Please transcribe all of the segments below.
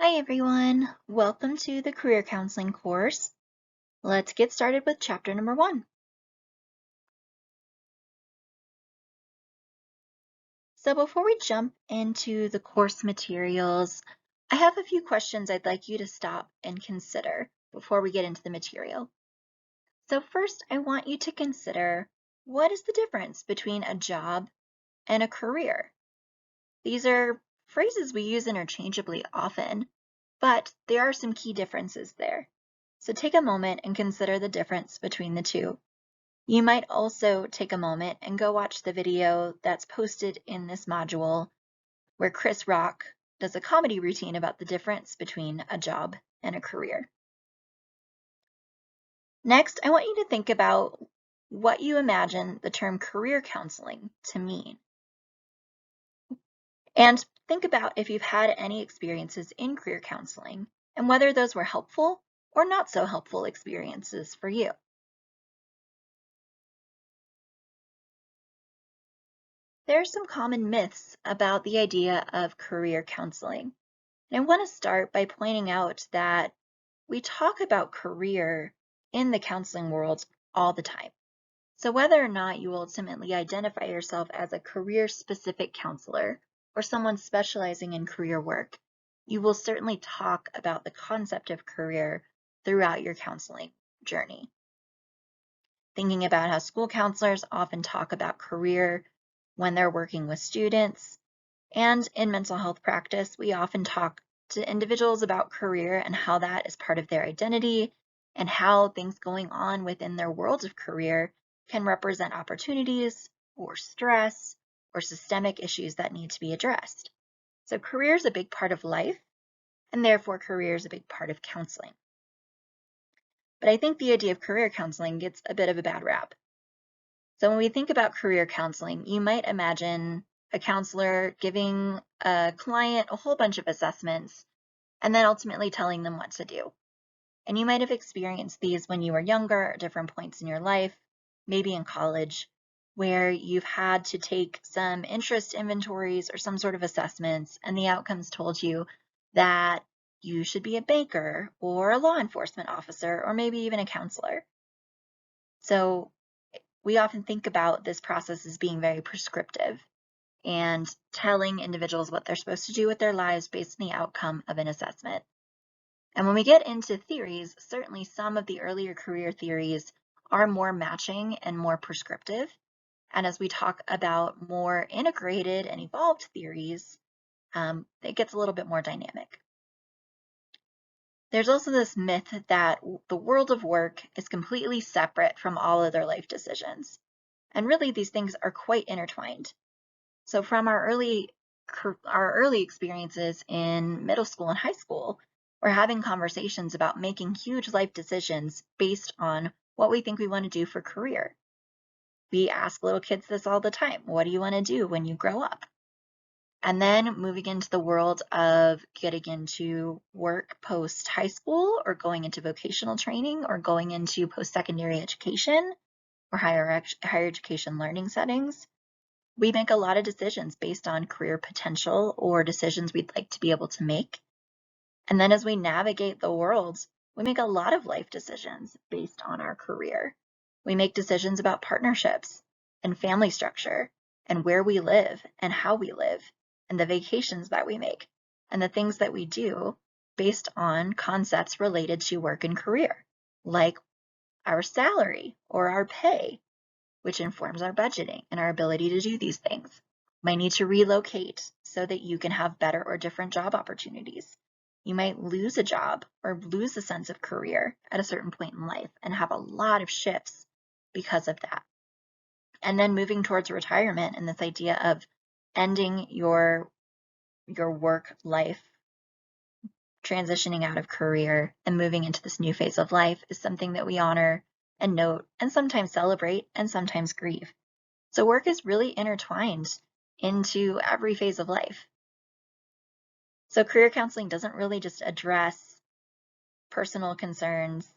Hi everyone, welcome to the Career Counseling course. Let's get started with chapter number 1. So before we jump into the course materials, I have a few questions I'd like you to stop and consider before we get into the material. So first, I want you to consider, what is the difference between a job and a career? These are phrases we use interchangeably often, but there are some key differences there. So take a moment and consider the difference between the two. You might also take a moment and go watch the video that's posted in this module where Chris Rock does a comedy routine about the difference between a job and a career. Next, I want you to think about what you imagine the term career counseling to mean. And think about if you've had any experiences in career counseling and whether those were helpful or not so helpful experiences for you. There are some common myths about the idea of career counseling. And I want to start by pointing out that we talk about career in the counseling world all the time. So whether or not you ultimately identify yourself as a career-specific counselor or someone specializing in career work, you will certainly talk about the concept of career throughout your counseling journey. Thinking about how school counselors often talk about career when they're working with students, and in mental health practice, we often talk to individuals about career and how that is part of their identity and how things going on within their world of career can represent opportunities or stress or systemic issues that need to be addressed. So career is a big part of life, and therefore career is a big part of counseling. But I think the idea of career counseling gets a bit of a bad rap. So when we think about career counseling, you might imagine a counselor giving a client a whole bunch of assessments and then ultimately telling them what to do. And you might have experienced these when you were younger at different points in your life, maybe in college, where you've had to take some interest inventories or some sort of assessments, and the outcomes told you that you should be a banker or a law enforcement officer or maybe even a counselor. So we often think about this process as being very prescriptive and telling individuals what they're supposed to do with their lives based on the outcome of an assessment. And when we get into theories, certainly some of the earlier career theories are more matching and more prescriptive. And as we talk about more integrated and evolved theories, it gets a little bit more dynamic. There's also this myth that the world of work is completely separate from all other life decisions. And really, these things are quite intertwined. So from our early experiences in middle school and high school, we're having conversations about making huge life decisions based on what we think we want to do for career. We ask little kids this all the time. What do you want to do when you grow up? And then moving into the world of getting into work post high school or going into vocational training or going into post-secondary education or higher education learning settings, we make a lot of decisions based on career potential or decisions we'd like to be able to make. And then as we navigate the world, we make a lot of life decisions based on our career. We make decisions about partnerships and family structure and where we live and how we live and the vacations that we make and the things that we do based on concepts related to work and career, like our salary or our pay, which informs our budgeting and our ability to do these things. Might need to relocate so that you can have better or different job opportunities. You might lose a job or lose a sense of career at a certain point in life and have a lot of shifts because of that. And then moving towards retirement and this idea of ending your work life, transitioning out of career and moving into this new phase of life is something that we honor and note and sometimes celebrate and sometimes grieve. So work is really intertwined into every phase of life. So career counseling doesn't really just address personal concerns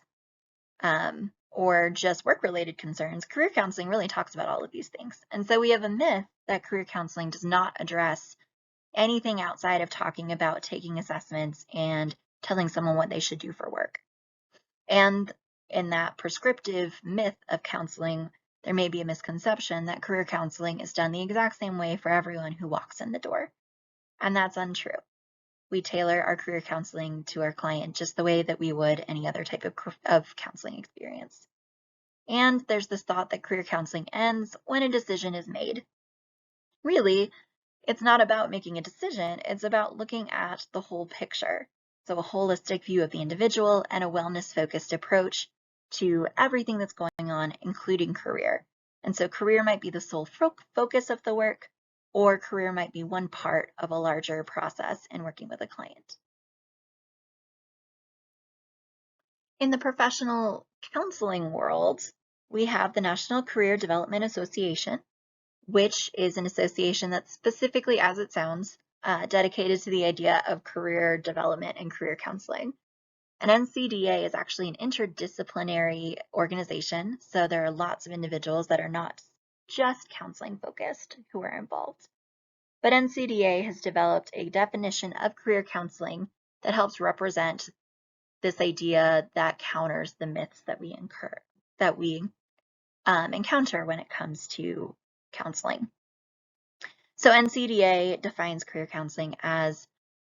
or just work-related concerns. Career counseling really talks about all of these things. And so we have a myth that career counseling does not address anything outside of talking about taking assessments and telling someone what they should do for work. And in that prescriptive myth of counseling, there may be a misconception that career counseling is done the exact same way for everyone who walks in the door. And that's untrue. We tailor our career counseling to our client just the way that we would any other type of counseling experience. And there's this thought that career counseling ends when a decision is made. Really, it's not about making a decision, it's about looking at the whole picture. So a holistic view of the individual and a wellness-focused approach to everything that's going on, including career. And so career might be the sole focus of the work, or career might be one part of a larger process in working with a client. In the professional counseling world, we have the National Career Development Association, which is an association that's specifically, as it sounds, dedicated to the idea of career development and career counseling. And NCDA is actually an interdisciplinary organization, so there are lots of individuals that are not just counseling focused who are involved. But NCDA has developed a definition of career counseling that helps represent this idea that counters the myths that we encounter when it comes to counseling. So NCDA defines career counseling as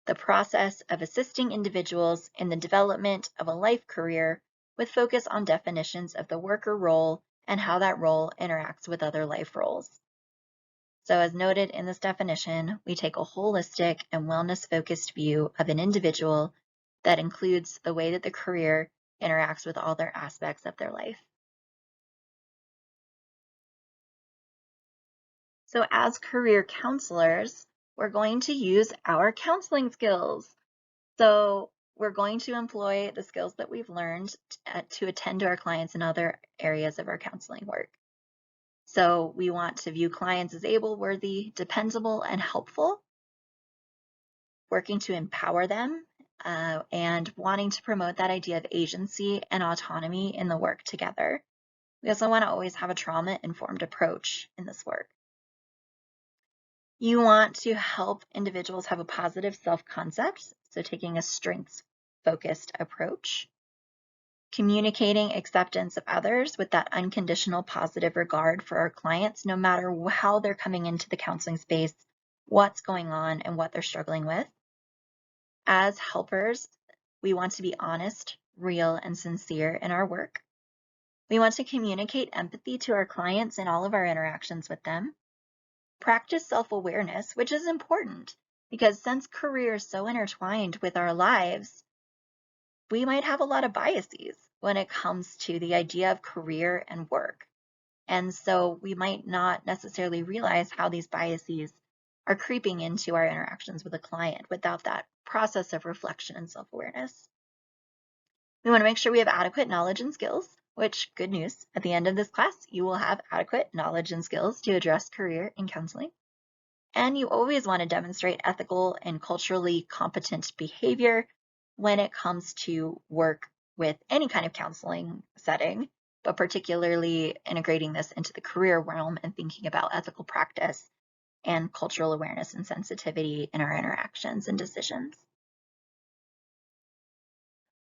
the process of assisting individuals in the development of a life career with focus on definitions of the worker role and how that role interacts with other life roles. So as noted in this definition, we take a holistic and wellness-focused view of an individual that includes the way that the career interacts with all their aspects of their life. So as career counselors, we're going to use our counseling skills. So we're going to employ the skills that we've learned to attend to our clients in other areas of our counseling work. So we want to view clients as able, worthy, dependable, and helpful, working to empower them, and wanting to promote that idea of agency and autonomy in the work together. We also want to always have a trauma-informed approach in this work. You want to help individuals have a positive self-concept, so taking a strengths-focused approach. Communicating acceptance of others with that unconditional positive regard for our clients, no matter how they're coming into the counseling space, what's going on, and what they're struggling with. As helpers, we want to be honest, real, and sincere in our work. We want to communicate empathy to our clients in all of our interactions with them. Practice self-awareness, which is important because since career is so intertwined with our lives, we might have a lot of biases when it comes to the idea of career and work. And so we might not necessarily realize how these biases are creeping into our interactions with a client without that process of reflection and self-awareness. We want to make sure we have adequate knowledge and skills, which, good news, at the end of this class, you will have adequate knowledge and skills to address career in counseling. And you always want to demonstrate ethical and culturally competent behavior when it comes to work with any kind of counseling setting, but particularly integrating this into the career realm and thinking about ethical practice and cultural awareness and sensitivity in our interactions and decisions.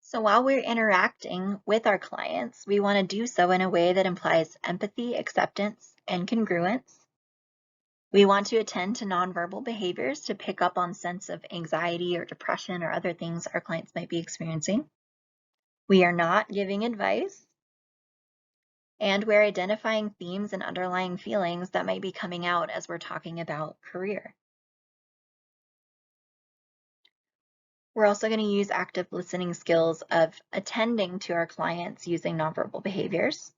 So while we're interacting with our clients, we want to do so in a way that implies empathy, acceptance, and congruence. We want to attend to nonverbal behaviors to pick up on sense of anxiety or depression or other things our clients might be experiencing. We are not giving advice, and we're identifying themes and underlying feelings that might be coming out as we're talking about career. We're also going to use active listening skills of attending to our clients using nonverbal behaviors,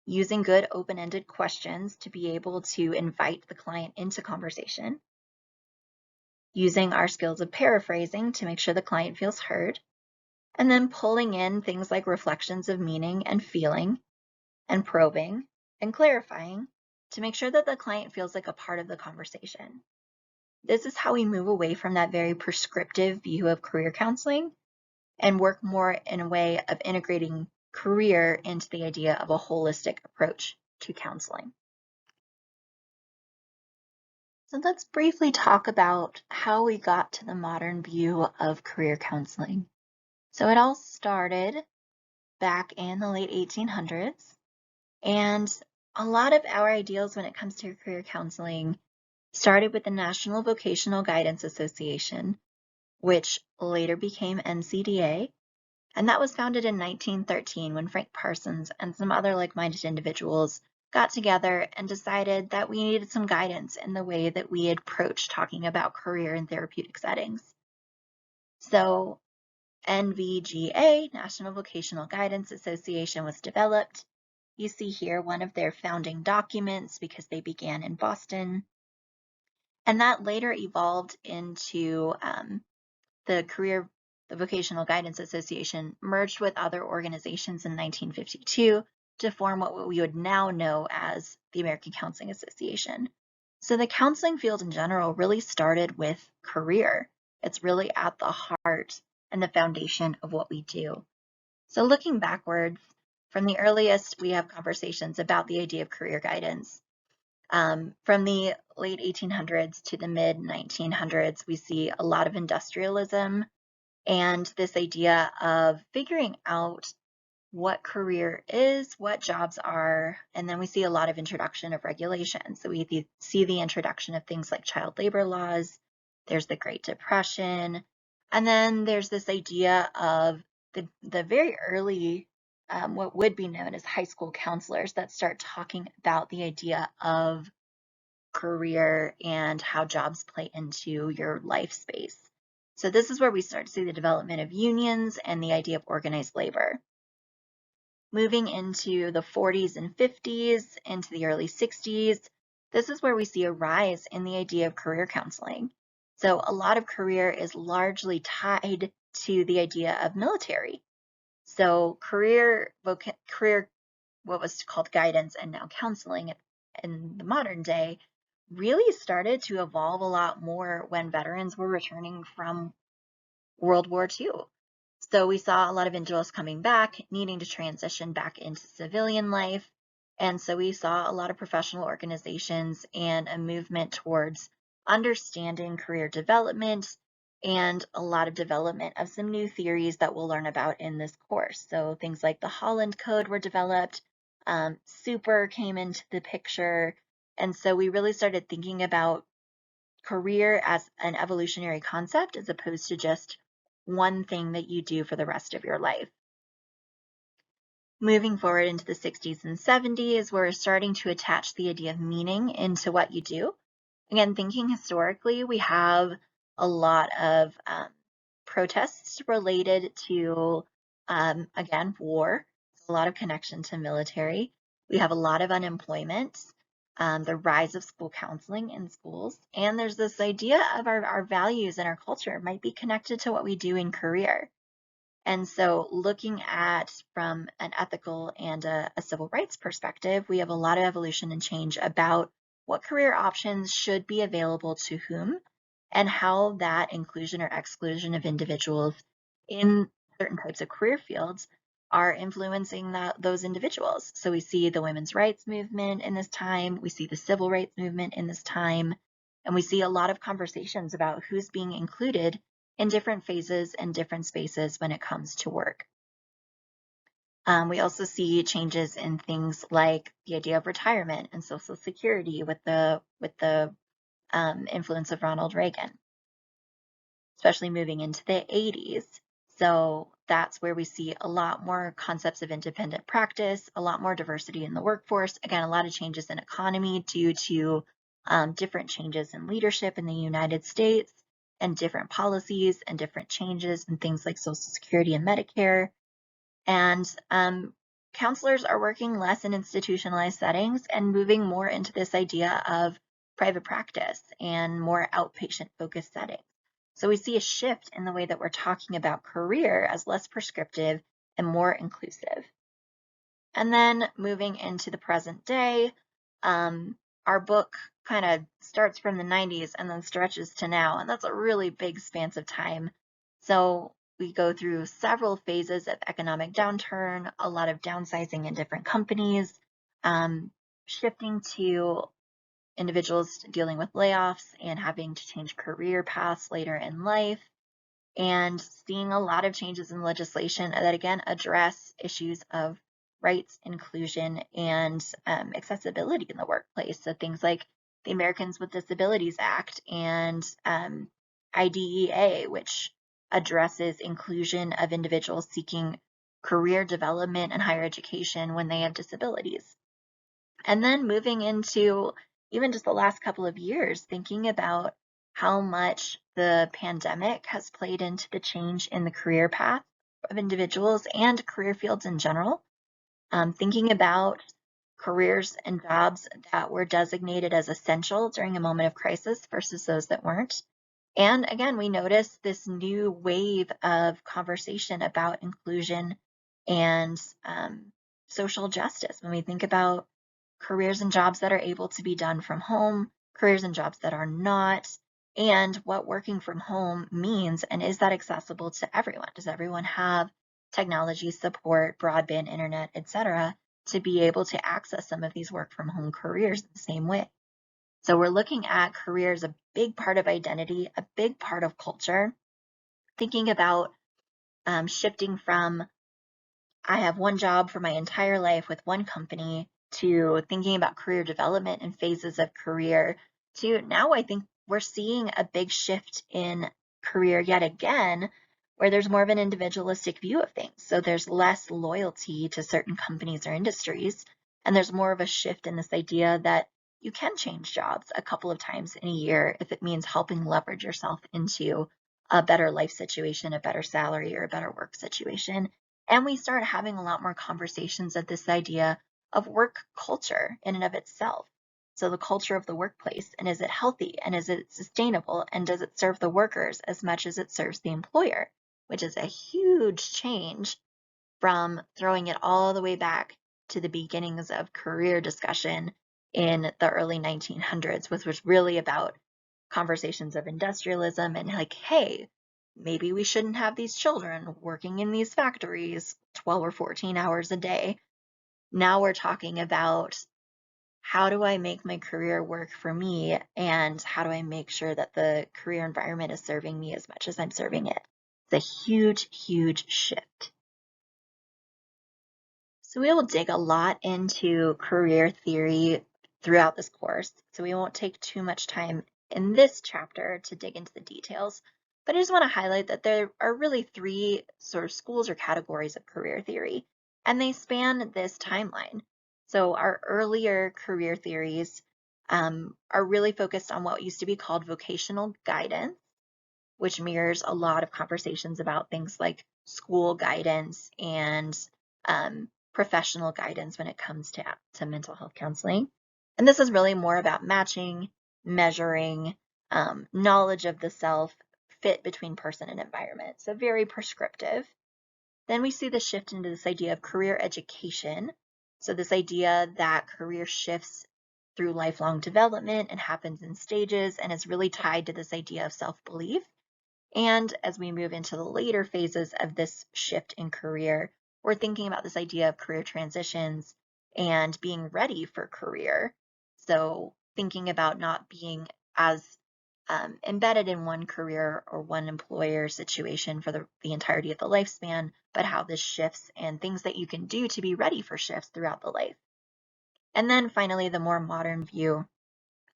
using good open-ended questions to be able to invite the client into conversation, using our skills of paraphrasing to make sure the client feels heard, and then pulling in things like reflections of meaning and feeling, and probing and clarifying to make sure that the client feels like a part of the conversation. This is how we move away from that very prescriptive view of career counseling and work more in a way of integrating career into the idea of a holistic approach to counseling. So let's briefly talk about how we got to the modern view of career counseling. So it all started back in the late 1800s, and a lot of our ideals when it comes to career counseling started with the National Vocational Guidance Association, which later became NCDA, and that was founded in 1913 when Frank Parsons and some other like-minded individuals got together and decided that we needed some guidance in the way that we approach talking about career and therapeutic settings. So NVGA, National Vocational Guidance Association, was developed. You see here one of their founding documents because they began in Boston. And that later evolved into the Vocational Guidance Association merged with other organizations in 1952 to form what we would now know as the American Counseling Association. So the counseling field in general really started with career. It's really at the heart and the foundation of what we do. So looking backwards, from the earliest, we have conversations about the idea of career guidance. From the late 1800s to the mid 1900s, we see a lot of industrialism and this idea of figuring out what career is, what jobs are, and then we see a lot of introduction of regulation. So we see the introduction of things like child labor laws, there's the Great Depression, and then there's this idea of the very early, what would be known as high school counselors that start talking about the idea of career and how jobs play into your life space. So this is where we start to see the development of unions and the idea of organized labor. Moving into the 40s and 50s, into the early 60s, this is where we see a rise in the idea of career counseling. So a lot of career is largely tied to the idea of military. So career, what was called guidance and now counseling in the modern day, really started to evolve a lot more when veterans were returning from World War II. So we saw a lot of individuals coming back, needing to transition back into civilian life. And so we saw a lot of professional organizations and a movement towards understanding career development and a lot of development of some new theories that we'll learn about in this course. So things like the Holland Code were developed, super came into the picture. And so we really started thinking about career as an evolutionary concept as opposed to just one thing that you do for the rest of your life. Moving forward into the 60s and 70s, we're starting to attach the idea of meaning into what you do. Again, thinking historically, we have a lot of protests related to, again, war, a lot of connection to military. We have a lot of unemployment, the rise of school counseling in schools, and there's this idea of our values and our culture might be connected to what we do in career. And so looking at from an ethical and a civil rights perspective, we have a lot of evolution and change about what career options should be available to whom and how that inclusion or exclusion of individuals in certain types of career fields are influencing those individuals. So we see the women's rights movement in this time, we see the civil rights movement in this time, and we see a lot of conversations about who's being included in different phases and different spaces when it comes to work. We also see changes in things like the idea of retirement and Social Security with the influence of Ronald Reagan, especially moving into the 80s. So that's where we see a lot more concepts of independent practice, a lot more diversity in the workforce. Again, a lot of changes in economy due to different changes in leadership in the United States and different policies and different changes in things like Social Security and Medicare. And counselors are working less in institutionalized settings and moving more into this idea of private practice and more outpatient focused settings. So we see a shift in the way that we're talking about career as less prescriptive and more inclusive. And then moving into the present day, our book kind of starts from the 90s and then stretches to now, and that's a really big span of time. So we go through several phases of economic downturn, a lot of downsizing in different companies, shifting to individuals dealing with layoffs and having to change career paths later in life, and seeing a lot of changes in legislation that again address issues of rights, inclusion, and accessibility in the workplace. So things like the Americans with Disabilities Act and IDEA, which addresses inclusion of individuals seeking career development and higher education when they have disabilities. And then moving into even just the last couple of years, thinking about how much the pandemic has played into the change in the career path of individuals and career fields in general. Thinking about careers and jobs that were designated as essential during a moment of crisis versus those that weren't. And again, we notice this new wave of conversation about inclusion and social justice when we think about careers and jobs that are able to be done from home, careers and jobs that are not, and what working from home means, and is that accessible to everyone? Does everyone have technology support, broadband, internet, etc., to be able to access some of these work from home careers in the same way? So we're looking at careers, a big part of identity, a big part of culture, thinking about shifting from I have one job for my entire life with one company to thinking about career development and phases of career to now I think we're seeing a big shift in career yet again, where there's more of an individualistic view of things. So there's less loyalty to certain companies or industries, and there's more of a shift in this idea that you can change jobs a couple of times in a year if it means helping leverage yourself into a better life situation, a better salary, or a better work situation. And we start having a lot more conversations of this idea of work culture in and of itself. So the culture of the workplace, and is it healthy, and is it sustainable, and does it serve the workers as much as it serves the employer, which is a huge change from throwing it all the way back to the beginnings of career discussion in the early 1900s, which was really about conversations of industrialism and like, hey, maybe we shouldn't have these children working in these factories 12 or 14 hours a day. Now we're talking about how do I make my career work for me, and how do I make sure that the career environment is serving me as much as I'm serving it? It's a huge, huge shift. So we will dig a lot into career theory throughout this course, so we won't take too much time in this chapter to dig into the details, but I just want to highlight that there are really three sort of schools or categories of career theory, and they span this timeline. So our earlier career theories are really focused on what used to be called vocational guidance, which mirrors a lot of conversations about things like school guidance and professional guidance when it comes to mental health counseling. And this is really more about matching, measuring, knowledge of the self, fit between person and environment. So very prescriptive. Then we see the shift into this idea of career education. So this idea that career shifts through lifelong development and happens in stages and is really tied to this idea of self-belief. And as we move into the later phases of this shift in career, we're thinking about this idea of career transitions and being ready for career. So thinking about not being as embedded in one career or one employer situation for the entirety of the lifespan, but how this shifts and things that you can do to be ready for shifts throughout the life. And then finally, the more modern view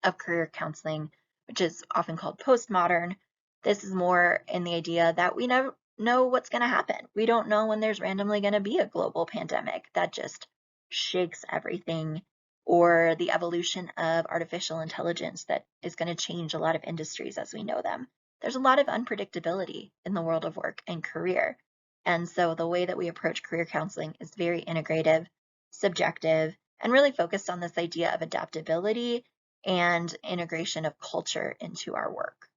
of career counseling, which is often called postmodern. This is more in the idea that we never know what's going to happen. We don't know when there's randomly going to be a global pandemic that just shakes everything, or the evolution of artificial intelligence that is going to change a lot of industries as we know them. There's a lot of unpredictability in the world of work and career. And so the way that we approach career counseling is very integrative, subjective, and really focused on this idea of adaptability and integration of culture into our work.